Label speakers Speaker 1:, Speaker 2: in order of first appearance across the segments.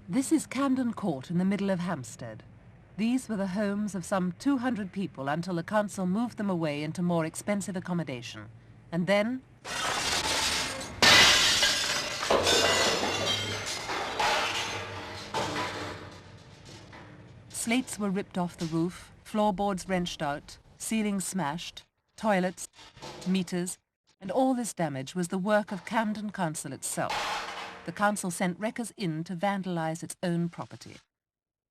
Speaker 1: This is Camden Court in the middle of Hampstead. These were the homes of some 200 people until the council moved them away into more expensive accommodation. And then... slates were ripped off the roof, floorboards wrenched out, ceilings smashed, toilets, meters, and all this damage was the work of Camden Council itself. The council sent wreckers in to vandalise its own property.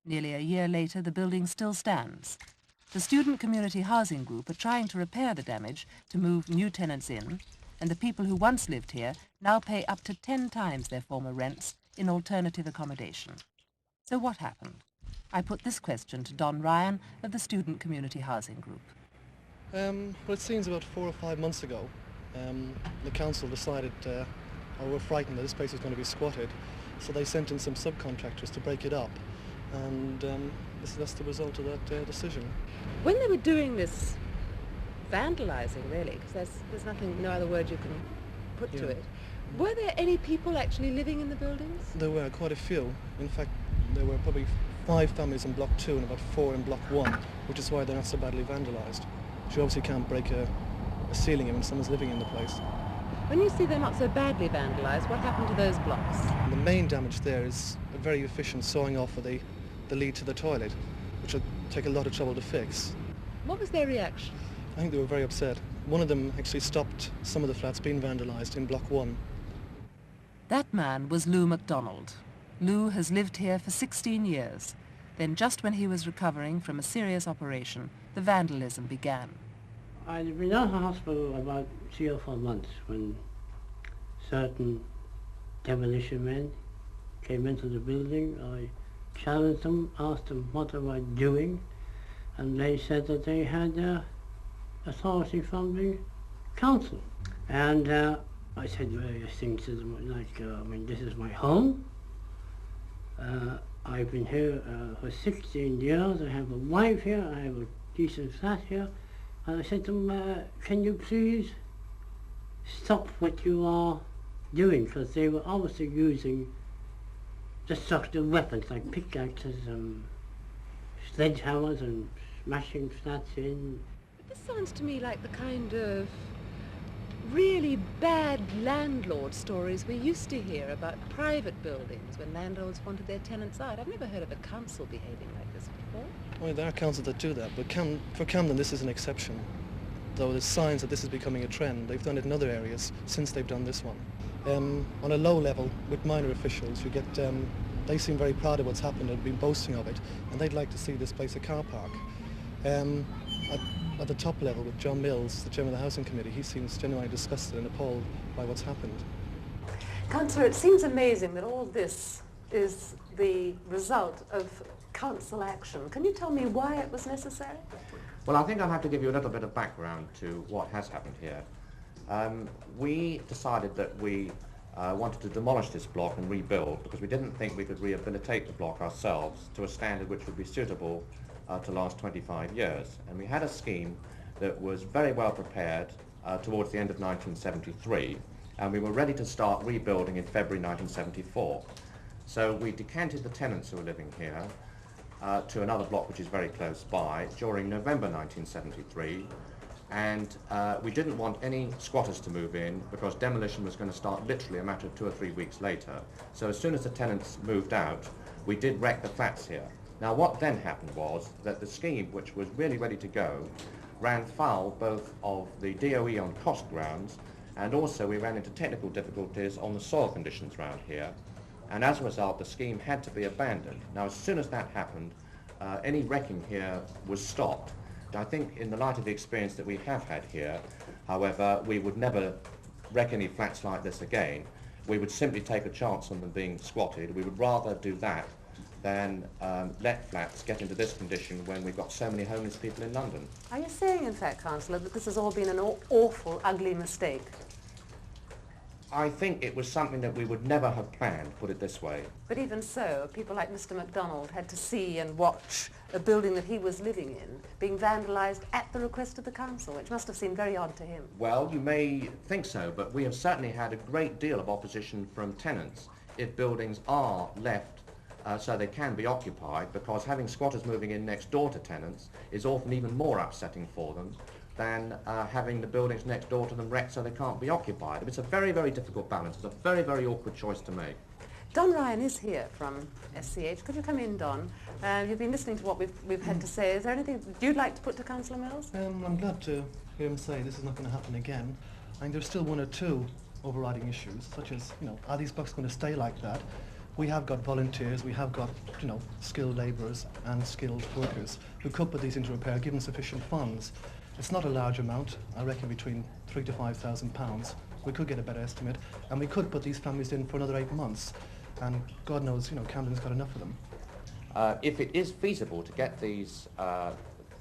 Speaker 1: Nearly a year later, the building still stands. The Student Community Housing Group are trying to repair the damage to move new tenants in, and the people who once lived here now pay up to 10 times their former rents in alternative accommodation. So what happened? I put this question to Don Ryan of the Student Community Housing Group.
Speaker 2: Well, it seems about 4 or 5 months ago, the council decided, or were frightened that this place was going to be squatted, so they sent in some subcontractors to break it up, and that's the result of that decision.
Speaker 1: When they were doing this vandalising, really, because there's nothing, no other word you can put to it, were there any people actually living in the buildings?
Speaker 2: There were quite a few. In fact, there were probably 5 families in Block 2 and about 4 in Block 1, which is why they're not so badly vandalised. You obviously can't break a ceiling in when someone's living in the place.
Speaker 1: When you say they're not so badly vandalised, what happened to those blocks?
Speaker 2: The main damage there is a very efficient sawing off of the lead to the toilet, which will take a lot of trouble to fix.
Speaker 1: What was their reaction?
Speaker 2: I think they were very upset. One of them actually stopped some of the flats being vandalised in Block 1.
Speaker 1: That man was Lou MacDonald. Lou has lived here for 16 years. Then just when he was recovering from a serious operation, the vandalism began.
Speaker 3: I'd been out of hospital about 3 or 4 months when certain demolition men came into the building. I challenged them, asked them what they were doing, and they said that they had authority from the council. And I said various things to them, like, I mean, this is my home. I've been here for 16 years. I have a wife here. I have a decent flat here. And I said to them, can you please stop what you are doing? Because they were obviously using destructive weapons like pickaxes and sledgehammers and smashing flats in.
Speaker 1: But this sounds to me like the kind of really bad landlord stories we used to hear about private buildings when landlords wanted their tenants out. I've never heard of a council behaving like this before.
Speaker 2: Well, there are councils that do that, but for Camden this is an exception. Though there's signs that this is becoming a trend. They've done it in other areas since they've done this one. On a low level, with minor officials, you get, they seem very proud of what's happened and have been boasting of it, and they'd like to see this place a car park. At the top level with John Mills, the chairman of the Housing Committee, he seems genuinely disgusted and appalled by what's happened.
Speaker 1: Councillor, it seems amazing that all this is the result of council action. Can you tell me why it was necessary?
Speaker 4: Well, I think I'll have to give you a little bit of background to what has happened here. We decided that we wanted to demolish this block and rebuild because we didn't think we could rehabilitate the block ourselves to a standard which would be suitable to last 25 years. And we had a scheme that was very well prepared towards the end of 1973, and we were ready to start rebuilding in February 1974. So we decanted the tenants who were living here to another block which is very close by during November 1973, and we didn't want any squatters to move in because demolition was going to start literally a matter of 2 or 3 weeks later. So as soon as the tenants moved out, we did wreck the flats here. Now what then happened was that the scheme, which was really ready to go, ran foul both of the DOE on cost grounds, and also we ran into technical difficulties on the soil conditions around here, and as a result the scheme had to be abandoned. Now as soon as that happened, any wrecking here was stopped. I think in the light of the experience that we have had here, however, we would never wreck any flats like this again. We would simply take a chance on them being squatted. We would rather do that than let flats get into this condition when we've got so many homeless people in London.
Speaker 1: Are you saying, in fact, Councillor, that this has all been an awful, ugly mistake?
Speaker 4: I think it was something that we would never have planned, put it this way.
Speaker 1: But even so, people like Mr. MacDonald had to see and watch a building that he was living in being vandalised at the request of the council, which must have seemed very odd to him.
Speaker 4: Well, you may think so, but we have certainly had a great deal of opposition from tenants if buildings are left so they can be occupied, because having squatters moving in next door to tenants is often even more upsetting for them than having the buildings next door to them wrecked so they can't be occupied. It's a very, very difficult balance. It's a very, very awkward choice to make.
Speaker 1: Don Ryan is here from SCH. Could you come in, Don? You've been listening to what we've had to say. Is there anything you'd like to put to Councillor Mills?
Speaker 2: I'm glad to hear him say this is not going to happen again. I think there's still one or two overriding issues, such as, are these blocks going to stay like that? We have got volunteers, we have got, skilled labourers and skilled workers who could put these into repair, given sufficient funds. It's not a large amount, I reckon between £3,000 to £5,000. We could get a better estimate, and we could put these families in for another 8 months. And God knows, Camden's got enough of them.
Speaker 4: If it is feasible to get these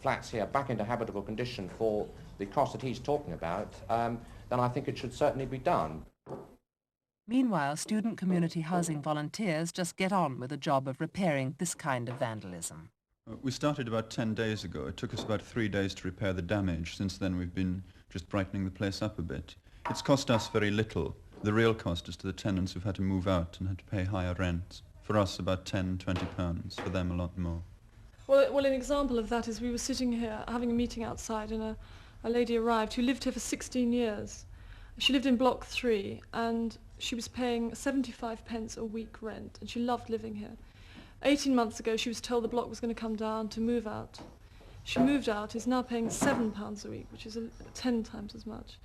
Speaker 4: flats here back into habitable condition for the cost that he's talking about, then I think it should certainly be done.
Speaker 1: Meanwhile, student community housing volunteers just get on with the job of repairing this kind of vandalism.
Speaker 5: We started about 10 days ago. It took us about 3 days to repair the damage. Since then we've been just brightening the place up a bit. It's cost us very little. The real cost is to the tenants who've had to move out and had to pay higher rents. For us, about £10–20. For them, a lot more.
Speaker 6: Well, an example of that is we were sitting here having a meeting outside, and a lady arrived who lived here for 16 years. She lived in Block 3, and she was paying 75p a week rent, and she loved living here. 18 months ago, she was told the block was going to come down to move out. She moved out, is now paying £7 a week, which is 10 times as much.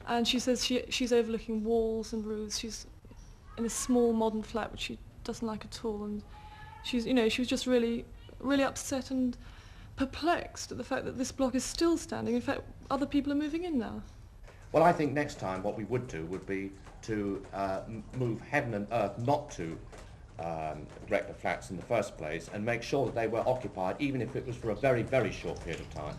Speaker 6: And she says she's overlooking walls and roofs. She's in a small modern flat which she doesn't like at all, and she was just really, really upset and perplexed at the fact that this block is still standing. In fact, other people are moving in now.
Speaker 4: Well, I think next time what we would do would be to move heaven and earth not to wreck the flats in the first place, and make sure that they were occupied, even if it was for a very, very short period of time.